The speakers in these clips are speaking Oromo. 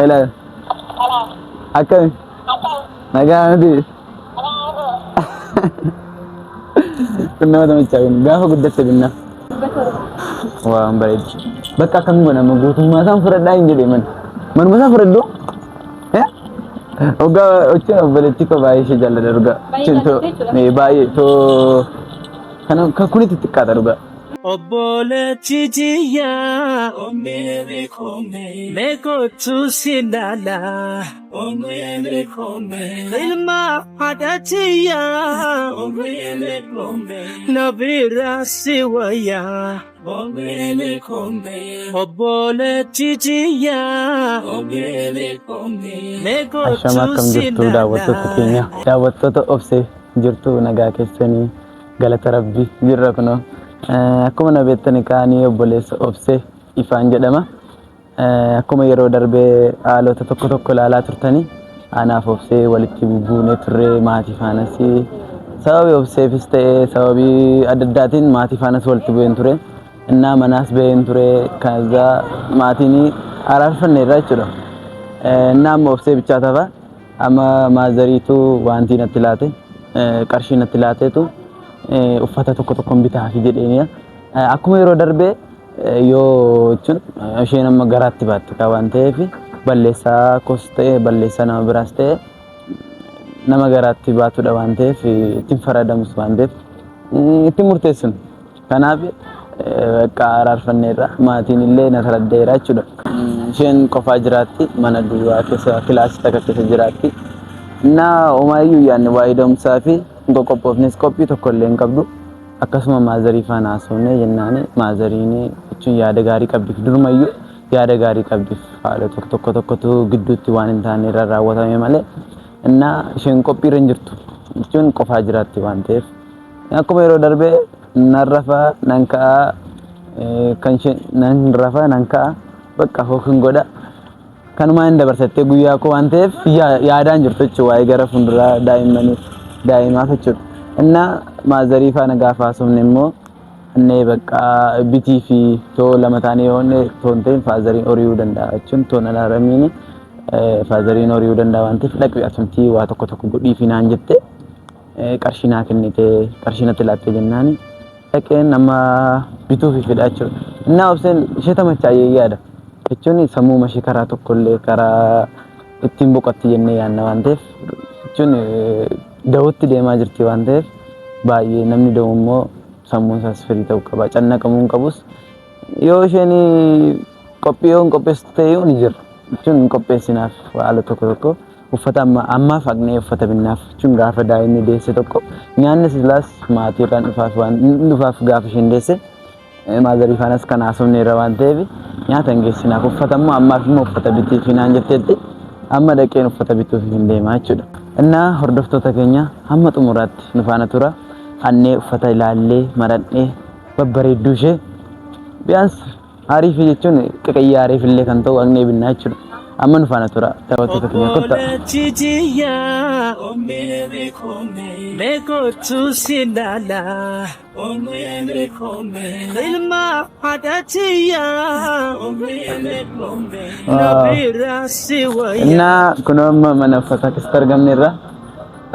Hello. Akan. Nagandi. Kunna da macam gafa guddate binna. Wah baik. Bakka kan mana magutum ma san furada injide man. Man ma san furado? Oga ucca baleti ko bayi shi jalla daruga. Cinto me bayi to kana ka kuni titikka daruga. Obole chijiya omere kome meko tusinala omere kome ilma hadachiya omere kome nabira siwaya omere kome obole chijiya omere kome meko tusinala daawwattoota obse jirtu nagaa keessanii galata rabbi jirra kuno akkuma na beektani kaanii obboleessa obse ifaan jedhama akkuma yeroo darbee haalota tokko tokko ilaalaa turtanii anaaf obsee walitti bubuunee turree maatii faanas sababii obseefis ta'ee sababii adda addaatiin maatii faanas walitti bu'een ture innaa manaas ba'een ture kaza maatiin araarfanne irraa jechuudha innaa amma obsee bichaa tafa amma maazariitu waantii natti laate qarshii natti laateetu uffata tokko tokkoon bitaa fi jedheeniya akkuma yeroo darbee yoo jechuun isheen amma garaatti baatti ka waan ta'eef balleessaa kos ta'e balleessaa nama biraas ta'e nama garaatti baatudha waan ta'eef ittiin faradamus waan ta'eef ittiin murteessun kanaaf akka araarfanneerra maatiin illee na saladdeera jechuudha isheen qofaa jiraatti mana duwwaa keessa kilaasii takka keessa jiraatti na omaayyuu yaanni waa'ee da'umsaa fi qophoofnes qophii tokko illee hin qabdu akkasuma maazarii faana haasofnee jennaani maazariin jechuun yaada gaarii qabdi durumayyuu yaada gaarii qabdi haala tokkotu gidduutti waan hin taane irra raawwatame malee innaa isheen qophii irra hin jirtu jechuun qofaa jiraatti waan ta'eef akkuma yeroo darbee nan rafa nan ka'a kan isheen nan rafa nan ka'a bakka hookin godha kanuma hin dabarsattee guyyaa koo waan ta'eef yaadaan jirtu jechuudha waa'ee gara fuulduraa daa'imaaf jechuudha innaa maazarii faana gaafa haasofne immoo annee bakka bitii fi too lama taanee yoonne toon ta'in faazariin horiyuu danda'a jechuun toon alaaramiin faazariin horiyuu danda'a waan ta'eef dhaqbii asumtii waa tokko godhii fi naan jette qarshii naa kennite qarshii natti laatte jennaani dhaqeen amma bituu fi fidhaa jechuudha innaa obseen ishee tamachaayyee yaada jechuun sammuu mashii karaa tokkollee karaa ittiin boqotti jennee yaadna waan ta'eef jechuun da'uutti deemaa jirti waan ta'eef baay'ee namni da'u immoo sammuun isaas firii ta'uu qaba cannaqamuu hin qabus yoo isheen qopheessitu ta'e ni jira jechuun qopheessinaaf haala tokko uffata ammaaf haqnee uffata binnaaf jechuun gaafa daa'imni deesse tokko nyaanni silaas maatii irraan dhufaaf gaafa isheen deesse maazarii faanas kan haasofneerra waan ta'eef nyaata hin geessinaaf uffata immoo ammaaf immoo uffata bitii fi naan jetteetti amma dhaqeen uffata bituuf hin deemaa jechuudha innaa hordoftoota keenya hamma xumuraatti nu faana tura annee uffata ilaallee maradhee babbareedduu ishee biyaans haarii fi jechuun qaqayyaa haarii illee kan ta'u haqnee binnaa jechuudha amma nu faana tura daawwattoota keenya kotta chijiya omere kome meko tusinala omere kome ilma hadachiya omere kome nabira siwaya innaa kunoo amma mana uffata keessatti argamneerra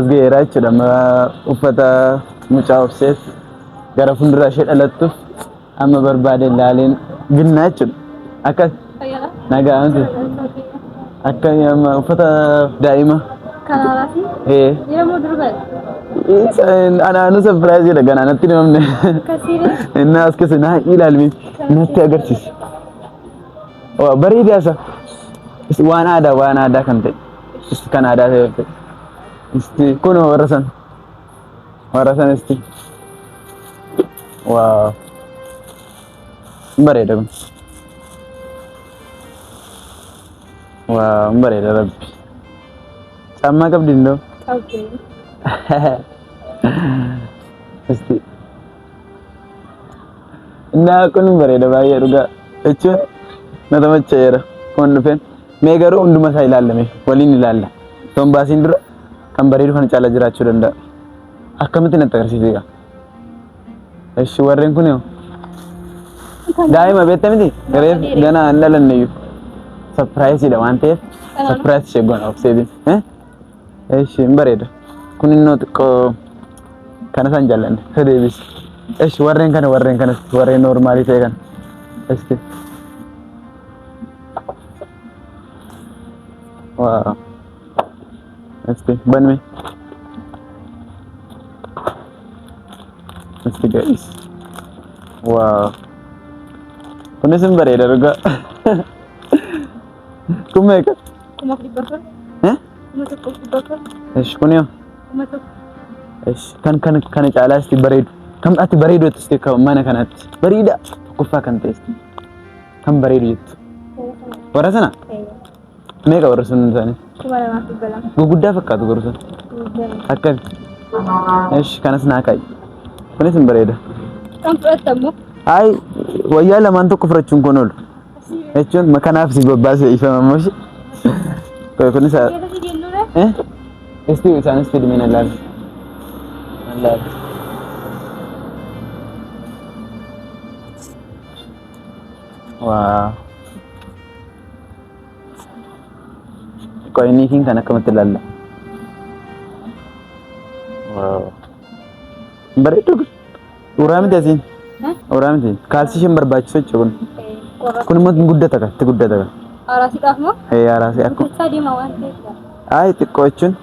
as ga'eeraa jechuudha uffata mucaa obseef gara fuulduraa ishee dhalattuuf amma barbaade ilaaleen binnaa jechuudha akka nagaa miti akka amma uffata daa'ima kanaaraati yeroo durba anaanu surprise jedha ganaa natti himamne innaa as keessa naa ilaalmi natti agarsiisi bareedaasa waan aadaa kan ta'e kan aadaa ta'e kun warra san isti waaw bareeda kun waaw bareeda rabbi caammaa qabdi indoo isti innaa kun bareeda baay'ee dhugaa jechuun na tamachaa'eera kun dhufeen mee garuu hunduma isaa ilaallame waliin ilaalla toon baasiin dura kan bareedu kan caalaa jiraachuu danda'a akkamitti natti agarsiisa eshi warreen kun daa'ima beektaa miti reef ganaa hin dhalanne iyyuu surprise dha waan ta'eef surprise ishee goona obseetiin. Eeshi hin bareeda. Kun innoo xiqqoo kana san jaalladhe deebis. Eeshi warreen kanas warreen normaalii ta'e kana. Eeshi. Wow. Eeshi banme. Eeshi guys. Wow. Kunis hin bareeda dhugaa. Kun meeqa? Kuma dhibba. Kuma tokko dhibba. Eeshi kunoo. Kuma tokko. Eeshi kan caalaas bareedu. Kam ati bareedu itti mana kanatti. Bareeda. Tokkoffaa kan ta'es. Kan bareedu jettu. Warra sana? Meeqa warra sun isaanii? Kuma lama dhibba lama. Guguddaa fakkaatu garuu sun. Akkami? Eeshi kanas naa kaa'i. Kunis hin bareeda. Kan fudhatamu? Ay wayyaa lamaan tokko fudhachuun kun oolu. Jechuun kanaaf si babbaasee ifama moshi. Kunis Esti isaanis fidmina laal. Laal. Wow. Kau ini kan akkamitti laalla. Wow. Bareedu. Uraa miti asiin. Uraa miti. Kaalsii isheen barbaachisu jechuudha kun. Kun immoo guddata ka, itti guddata ka. Araasiidhaaf moo? Araasii akkuma. Kutaa diimaa waan ta'eef. Ay xiqqoo jechuun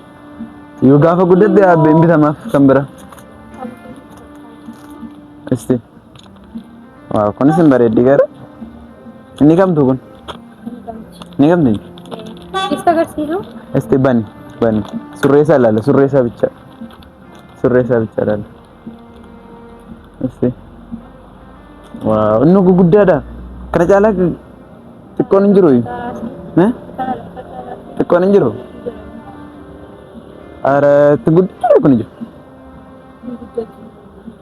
yoo gaafa guddate yaabbeen bitamaaf kan bira. Isti. Waaw kunis hin bareeddi gara. Inni kamtu kun? Inni kamti? Isti agarsiisu? Isti bani. Surreessaa ilaala surreessaa bicha. Surreessaa bicha ilaala. Isti. Waaw inni guguddaadha. Kana caalaa xiqqoon hin jiru. Xiqqoon hin jiru. Ara guddaa kun jiru.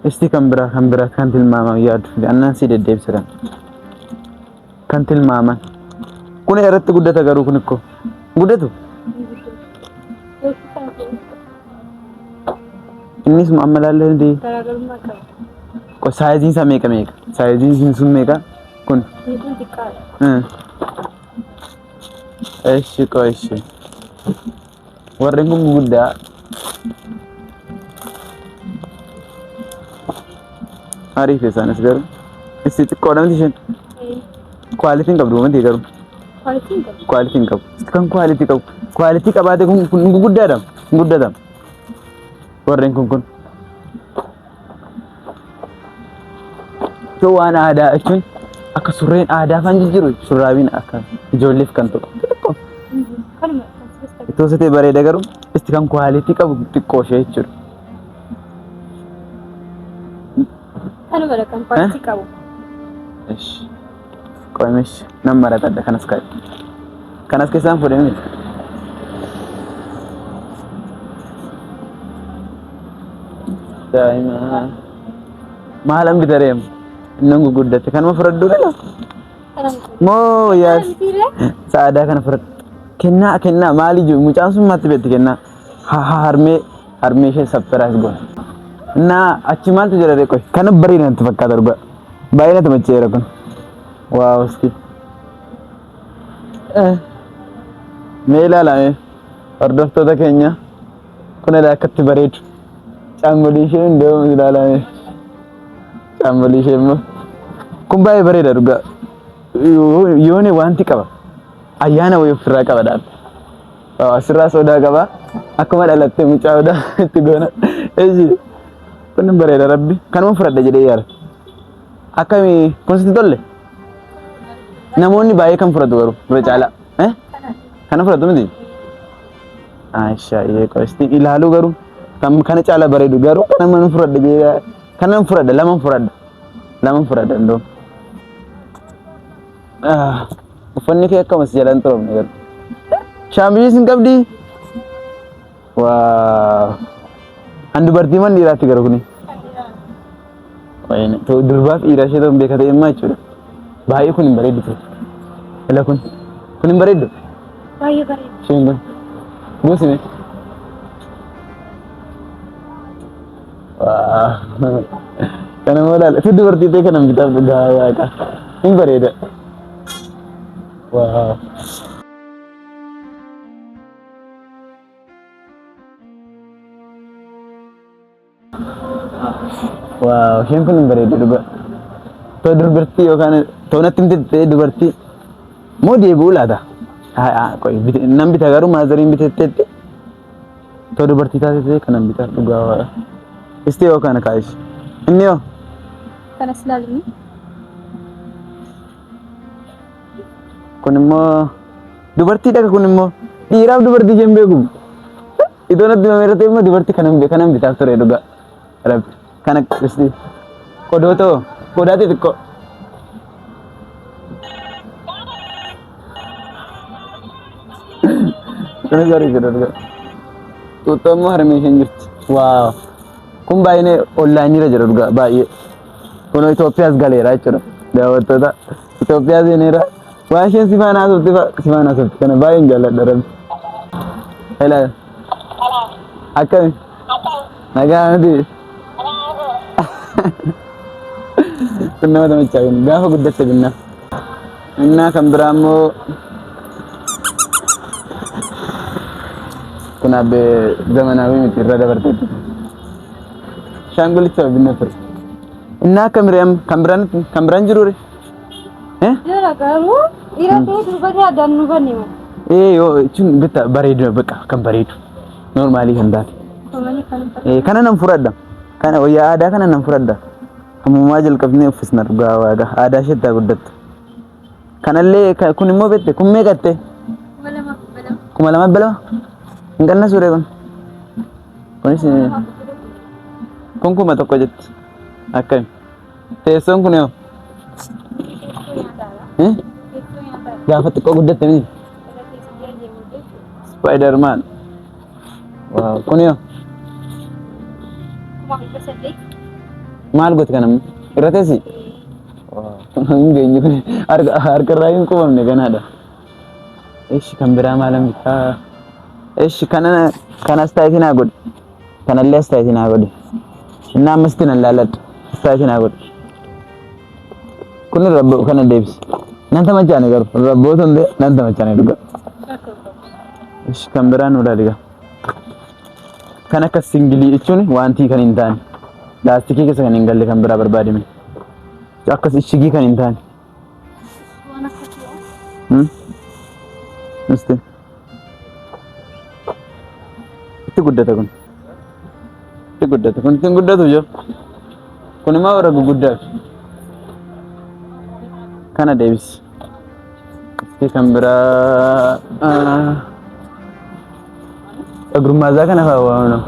Isti kan bira kan tilmaaman yaadu annan si deddeebisiran. Kan tilmaaman. Kun irratti guddata garuu kun ikko. Guddatu. Innis amma laallee ndi. Garaagarummaa qaba. Ko saayiziin isaa meeqa? Saayiziin sun meeqa? Kun. Kun xiqqaadha. Eeshi. Warreen kun guddaa. Ariif isaanis garuu. Isti xiqqoodha miti isheen. Kwaalitiin qabdu miti garuu. Kwaalitiin qabu. Kan kwaalitii qabu. Kwaalitii qabaate kun guddaadha. Guddata. Warreen kun. Yoo waan aadaa jechuun akka surreen aadaa faan jijjiiru shurraabiin akka ijoolleef kan ta'u. Itoo satee bareeda garuu isti kan kwaalitii qabu xiqqoo ishee jechuudha. Kanuma kan kwaalitii qabu. Eeshi. Qoymeesh nan maratadha kanas ka'e. Kanas keessaan fuudhee miti. Daa'ima. Maalan bitareem? Nan guguddate kanuma fudhadhuu dhala. Moo yaas. Sa'aadaa kana fudhadhu. Kennaa maali jiru mucaan sun maatti beekti kennaa. Harmee ishee saffaraas goona. Naa achi maaltu jira reeqoy? Kana bareeda natti fakkaata dhugaa. Baay'ee natti macheera kun. Waaw isti. Mee ilaalame hordoftoota keenya kun akkatti bareedu. Caamolii ishee hundee ilaalame. Caamolii ishee immoo kun baay'ee bareeda dhugaa. Yooni wanti qaba. Ayyaana wayii ofirraa qaba dhaab. Asirraa sodaa qaba. Akkuma dhalattee mucaa odaa itti goona. Eeshi kun bareeda rabbi. Kanuma fudhadha jedhee yaada. Akkami kun sitti tolle? Namoonni baay'ee kan fudhatu garuu irra caalaa. Kana fudhatu miti? Aisha qosti ilaaluu garuu kana caalaa bareedu garuu kana man fudhadha jedhee kana fudhadha lama fudhadha ndoo. Uffanni kee akkamas jalaan xurofne garuu. Shaambiyyii sin qabdi? Waaw. An dubartii man dhiiraatti garuu kuni. Wayne durbaaf dhiira ishee ta'uun beekatee himmaa jechuudha. Baay'ee kun hin bareeddu ture. Ila kun hin bareeddu? Baay'ee bareedu. Isheen kun buusime. Waaw. Kana moo laala? Si dubartii ta'e kana bitaaf dhugaa waaqa. Hin bareeda. Wow. Wow, isheen kun hin bareeddu dhugaa. Too dubartii yookaan too natti himte dubartii moo deebi'uu laata? Nan bita garuu maazariin bitetteetti too dubartii taatee kanan bitaa dhugaa. Istee yookaan kaa'ish. Inni yoo? Kanas ilaalini. Kun immoo dubartiidha kun immoo dhiiraaf dubartii isheen beeku. Itoo natti mameerate immoo dubartii kanan bitaaf ture dhugaa. Rabbi kana isti kodooto kodaati xiqqoo. Kana gaarii jira dhugaa. Tuuttoo immoo harmee isheen jirti. Waaw. Kun baay'inee onlaayiniirra jira dhugaa baay'ee. Kun Itoophiyaas galeera jechuudha. Daawwattoota Itoophiyaa seeneera. Waan isheen si faana haasofti kana baay'een jaalladha rabbi. Hello. Akkami? Nagaa miti. Kun nama tamachaa kun gaafa guddatte binna. Innaa kan biraa immoo kun abbee zamanaawi miti irra dabarteetti. Shaangolicha binna ture. Innaa kan biraan jiruure? Jira garuu dhiira ta'ee durbatti addaan nu banneema. Yoo jechuun bitta bareedu baqa kan bareedu normaalii kan taate. Kana nan furadha. Kana wayyaa aadaa kana nan furadha. Ammumaa jalqabnee uffisna dhugaa waaqa aadaa isheetti guddatte. Kanallee kun immoo bette kun meeqatte? 2,200. Hin qannasuure kun. Kunis kun 1,000 jetti. Akkami? Teessoon kun yoo? Gaafa xiqqoo guddatte miti? Spiderman. Wow, kun yoo? Maal gooti kanam irra teessi? Hin geenye kun harkarraa hin qubamne kanaadha. Eeshi kan biraa maalan bitaa? Eeshi kanas taayitii naa godhi. Kanallee as taayitii naa godhi. Inni ammasitti nan laalladha. As taayitii naa godhi. Kun rabboo kana deebisi. Nan tamachaane garuu rabboota hundee nan tamachaane dhugaa. Eeshi kan biraa nu ilaali gaa. Kan akka singilii jechuun wantii kan hin taane. Laastikii keessa kan hin galle kan biraa barbaadame. Akkas ishigii kan hin taane. Misti. Itti guddata kun. Itti guddata kun ittiin guddatu joo. Kun immoo warra guguddaaf. Kana deebisi. Itti kan biraa. Gurmaazaa kana fa'aa waamna.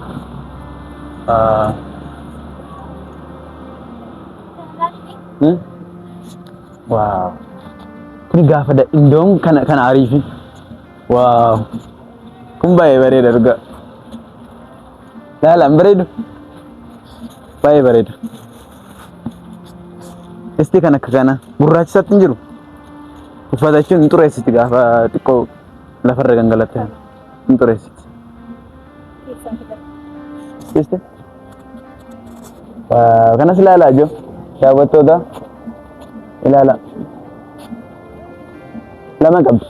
Wow. Kun gaafa indoon kana ariifi. Wow. Kun baay'ee bareeda dhugaa. Laalaan bareedu. Baay'ee bareeda. Isti kan akka kana gurraachisatti hin jiru. Uffata jechuun hin xureessiti gaafa xiqqoo lafarra gangalatte hin xureessiti. Isti. Kanas ilaalaa jiru. Daawwattoota ilaala. Lama qabdi.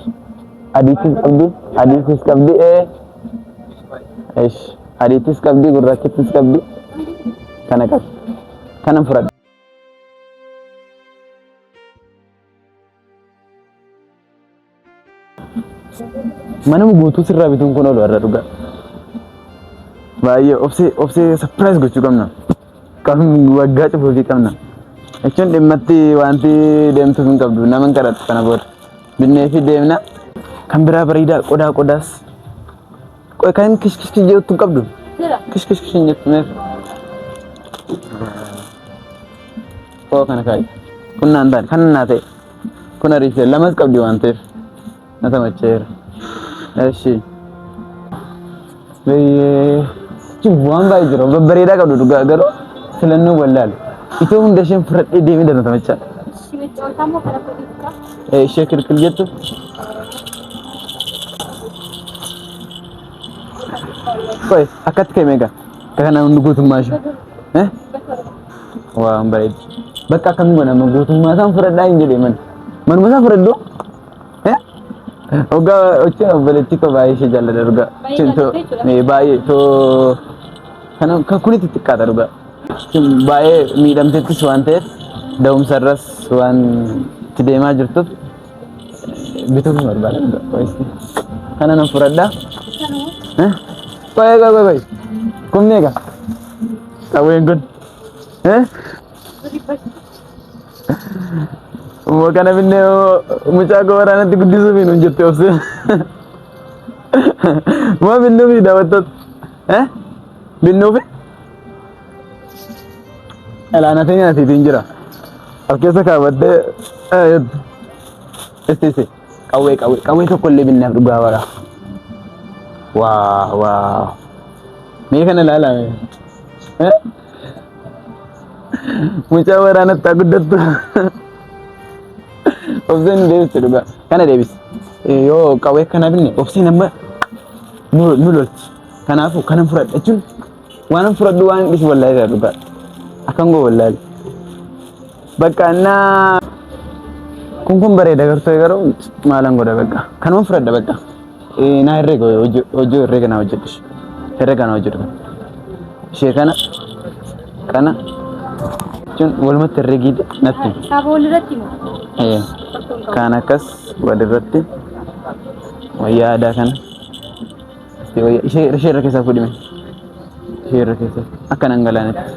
Adiitis qabdi. Adiitis qabdi, gurraachittis qabdi. Kana qabdi. Kanan fudhadha. Manuma guutuu sirraa bituun kun oolu irra dhugaa. Baay'ee obsee surprise gochuu qabna. Kan waggaa cufuufii qabna. Jechuun dhimmatti wanti deemtuuf hin qabdu nama hin kadhatu kana booda. Binnee fi deemna. Kan biraa bareedaa qodaas. Kan kish jettu hin qabdu. Kish hin jettu meef. Koo kana kaayi. Kun naan taane kan naa ta'e. Kun ariifee lamas qabdi waan ta'eef. Na tamacheera. Eshi. Waan baay'ee jira. Babbareedaa qabdu dhugaa garuu filannoo wallaale. Itoo hunda isheen fudhadhee deemee dana tamachaa. Ishee kirkir jettu. Koy akkatti ka'e meeqa? Kana hundi guutummaa ishee. Waan bareedu. Bakka akkamiin godhama guutummaa isaan fudhadhaa hin jedhee manuma isaan fudhadhu. Ogaa ocha obboleetti koo baay'ee ishee jaalladha dhugaa. Cintoo baay'ee too kan kuni xixiqqaadha dhugaa. Baay'ee miidhamtettis waan ta'eef da'umsarras waan itti deemaa jirtuuf bituu fi barbaada dhugaa. Kana nan fudhadhaa. Qoy. Kun meeqa? Qawween kun. Kana binnee mucaa koo waraanatti guddisuuf hin jirte obsee. Moo binnuufi daawwattoota. Binnuufi? Alaanatee nyaatiitiin jira. Of keessa kaawwattee isti qawwee tokkollee binnaaf dhugaa bara. Waa. Mee kana ilaalaa. Mucaa waraanatti guddattu. Obseen deebiste dhugaa. Kana deebis. Yoo qawwee kana binne obseen amma nu lolchi. Kanaafuu kanan fudhadha jechuun waan fudhadhu waan dhiisi wallaahi dhugaa. Akan goo wallaahi. Bakka annaa kun bareeda garuu maalan godha bakka. Kanuma fudhadha bakka. Naa herreega hojii herreega naa hojjedhu. Herreega naa hojjedhu. Ishee kana jechuun walumatti herreegidha natti. Saaba walirratti moo? Kan akkas walirratti wayyaa aadaa kana ishee irra keessaa fudhime. Ishee irra keessaa akka nan galaanitti.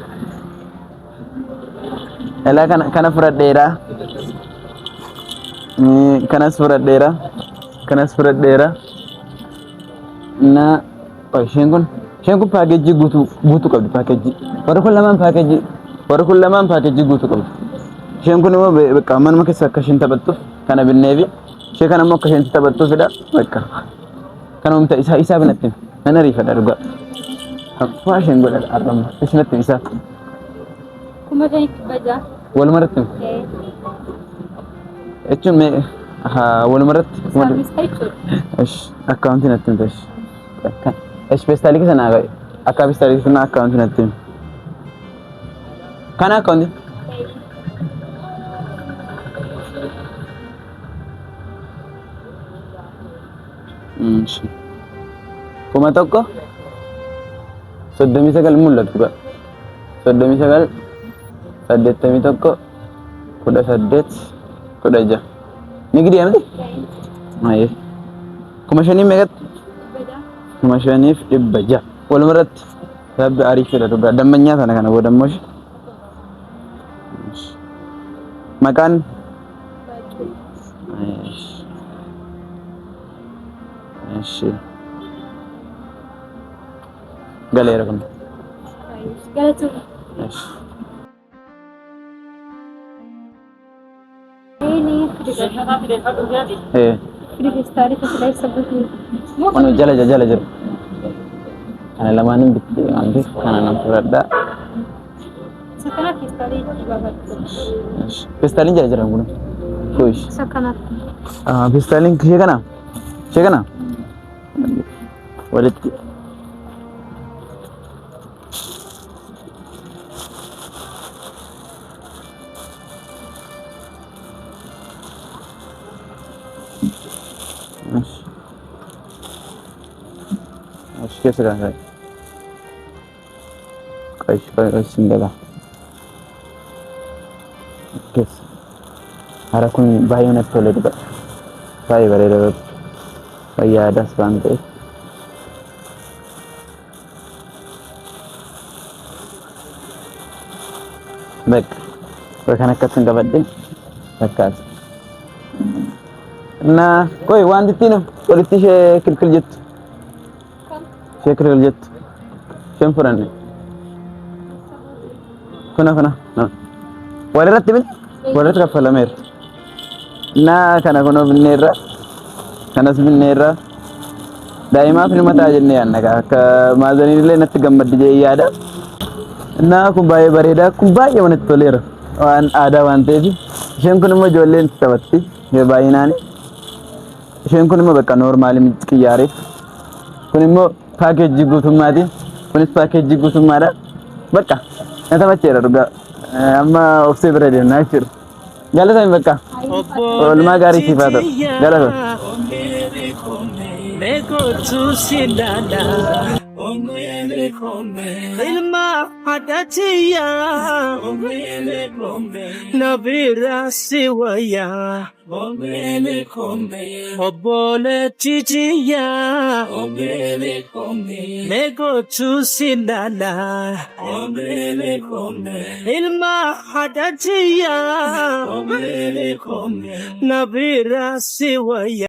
Elaa kana fudhadheera. Kanas fudhadheera. Na isheen kun paakeejii guutuu qabdi paakeejii. Warri kun lamaan paakeejii guutuu qabdi. Isheen kun immoo bakka manuma keessa akka isheen taphattuuf kana binneefi ishee kana immoo akka isheen taphattuufidha bakka. Kana humta isaa binatti nan ariifadha dhugaa. Waa isheen godha arrama isinatti isaa. Kuma janitti bajaa. Walumarratti. Jechuun mee walumarratti. Akkaawuntii natti himte. Peestaalii sana akka peestaalii sana akkaawuntii natti himte. Kana akkaawuntii. Kuma tokko 39 mul'atu ga 39 81 18 16 ni gidi amti aye kuma shanii meeqat kuma shaniif dhibba ja'a walumarratti sabbi ariifidha dhugaa dammanyaa kana boodammosh maqaan Eshi Galera kan. Galatu. Yes. Ini Kristari kesudah sebuti. Mana jala. Karena lamanin bitti nanti karena namprada. Sekarang Kristari babat. Yes. Kristari jala guna. Kuis. Sekarang. Kristari siya kana. Walitti. Keessa kan saya. Kais sindala. Kes. Harap kun bayi nak tolak juga. Bayi berada. Bayi ada sebantai. Baik. Berkana katan dapat deh. Bakas. Nah, koi wan ditino. Politik kerja. Shekar jet shempuran kuna no walarat bin walarat ka falamer na kana kono binera kanas binera daima fi mata jenne annaka ka mazani le nat gammad je yada na ku baye bareda ku baye won tolera wan ada wan teji shen kun mo jolle tabatti ye bayinani shen kun mo beka normal mi qiyare kun mo package gutumati kunis package gutumara baka natamacheera duga amma ofse brede naachir galata baka olma gari sifata galata Mekotu sindala ilma hadatiya nabira siwaya obole titiya mekotu sindala ilma hadatiya nabira siwaya